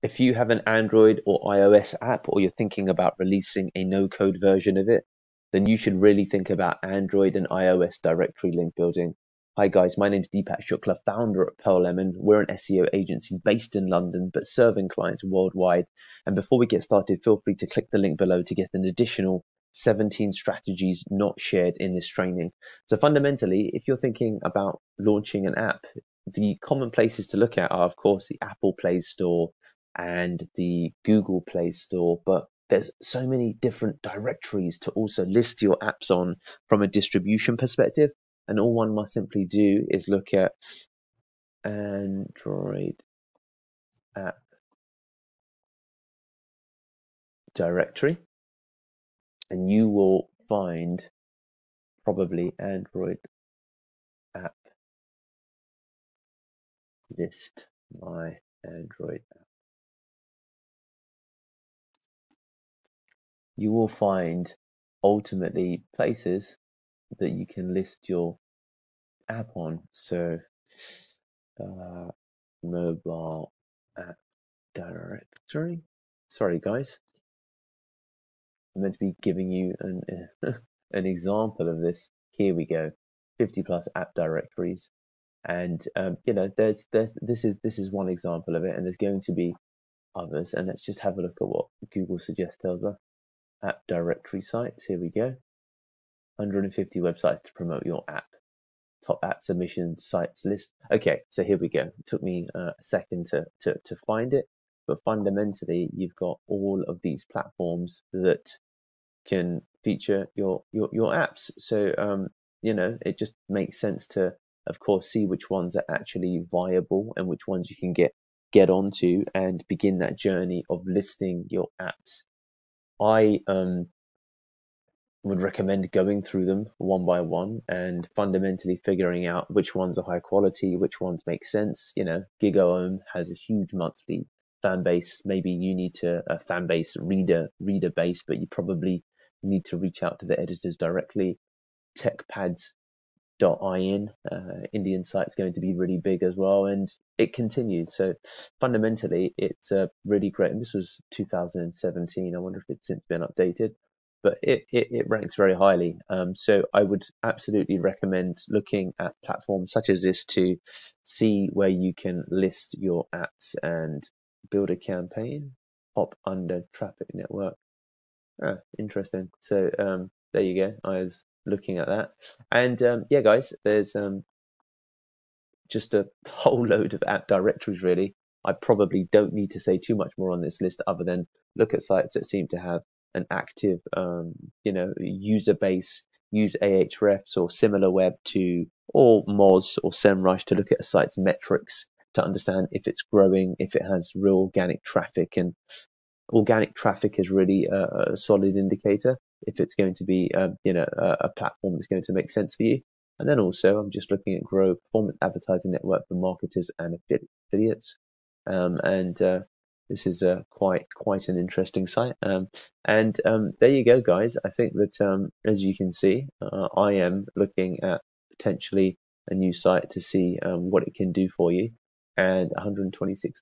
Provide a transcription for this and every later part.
If you have an Android or iOS app, or you're thinking about releasing a no-code version of it, then you should really think about Android and iOS directory link building. Hi guys, my name's Deepak Shukla, founder at Pearl Lemon. We're an SEO agency based in London, but serving clients worldwide. And before we get started, feel free to click the link below to get an additional 17 strategies not shared in this training. So fundamentally, if you're thinking about launching an app, the common places to look at are, of course, the Apple Play Store and the Google Play Store, but there's so many different directories to also list your apps on from a distribution perspective. And all one must simply do is look at Android app directory, and you will find probably Android app list my Android app. You will find ultimately places that you can list your app on. So mobile app directory. Sorry guys, I'm meant to be giving you an example of this. Here we go, 50 plus app directories, and you know, this is one example of it, and there's going to be others. And let's just have a look at what Google suggests tells us. App directory sites. Here we go. 150 websites to promote your app. Top app submission sites list. Okay, so here we go. It took me a second to find it, but fundamentally you've got all of these platforms that can feature your apps. So you know, it just makes sense to, of course, see which ones are actually viable and which ones you can get onto and begin that journey of listing your apps. I would recommend going through them one by one and fundamentally figuring out which ones are high quality, which ones make sense. You know, GigaOM has a huge monthly fan base. Maybe you need to a fan base reader base, but you probably need to reach out to the editors directly. TechPads.in, Indian site's going to be really big as well, and it continues. So fundamentally, it's really great. And this was 2017. I wonder if it's since been updated, but it ranks very highly. So I would absolutely recommend looking at platforms such as this to see where you can list your apps and build a campaign. Pop under traffic network. Interesting. So there you go. I was looking at that, and yeah guys, there's just a whole load of app directories really. I probably don't need to say too much more on this list other than look at sites that seem to have an active you know, user base. Use Ahrefs or SimilarWeb to, or Moz or SEMrush to look at a site's metrics to understand if it's growing, if it has real organic traffic. And organic traffic is really a solid indicator if it's going to be you know, a platform that's going to make sense for you. And then also I'm just looking at grow performance advertising network for marketers and affiliates, and this is quite an interesting site, and there you go guys. I think that as you can see, I am looking at potentially a new site to see what it can do for you, and $126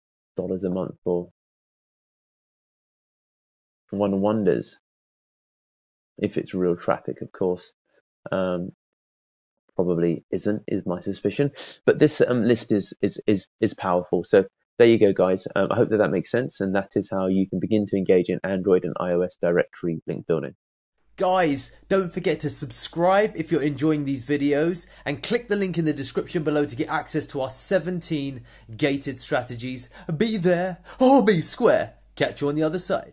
a month for one wonders if it's real traffic. Of course, probably isn't, is my suspicion, but this list is powerful. So there you go guys. I hope that makes sense, and that is how you can begin to engage in Android and iOS directory link building. Guys, don't forget to subscribe if you're enjoying these videos, and click the link in the description below to get access to our 17 gated strategies. Be there or be square. Catch you on the other side.